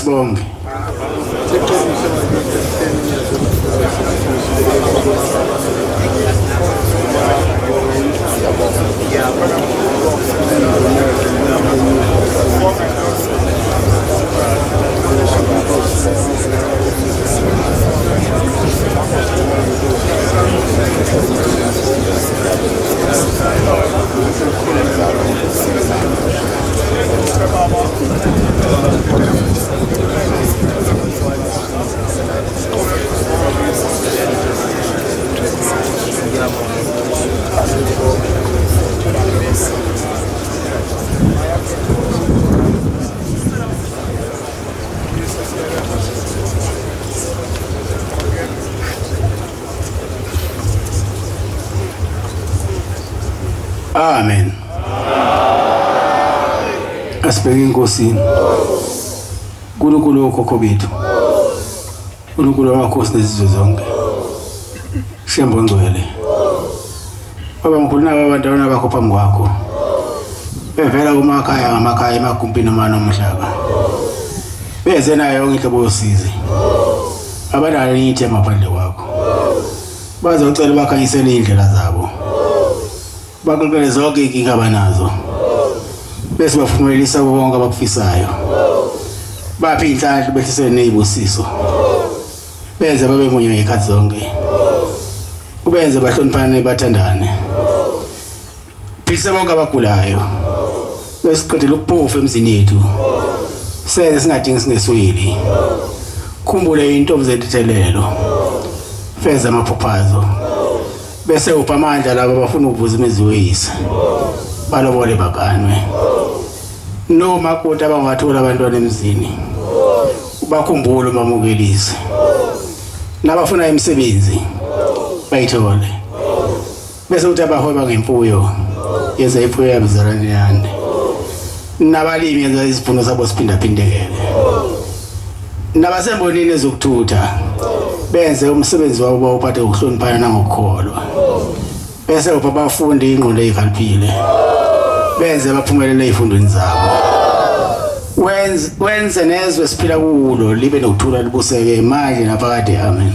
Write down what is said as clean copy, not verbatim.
Asibonge. Amen. Asibheke enkosini. Nkulunkulu okhokho bethu. Nkulunkulu wamakhosi nezizwe zonke. Shembo ngcwele. Baba mkhulu naba abantwana bakho phambi kwakho. Bevela kumakhaya ngamakhaya emagumbini amano omhlaba. Beze nayo yonke inhlobo yosizi. Abanalo ithemba phandle kwakho. Bazocela bakhanyisele indlela zabo. Bakulele zonke inkinga abanazo. Bese bafumelisa bonke abakufisayo. Baphi inhlanhla behlisele nezibusiso. Benze babe munye ngekhathi zonke. Kubenze bahloniphane bathandane. Phisa bonke abagulayo. Besiqedela ukuphofa emzini yethu. Senze singadingi singesweli. Khumbule intombi zethelelo. Feza amaphuphazo. Bese upha amandla labo abafuna ukuvuza imiziweyisa. Balobole bakanwe. Noma kodwa abangathola abantwana emzini. Ubakhumbule bamukelise. Nabafuna imisebenzi bayithole. Bese uthi abahweba ngemfuyo yenza imfuyo yabizalwane yande. Nabalimi yenza izivuno zabo siphindaphindekele. Nabasembonini ezokuthutha benze umsebenzi wabo bawuphathe ukuhloniphana nangokukholwa. Bese upha abafundi ingqondo eyikhaliphile. Benze baphumelele ezifundweni zabo. Wenze nezwe siphila kulo libe nokuthula libuseke manje naphakade. Amen.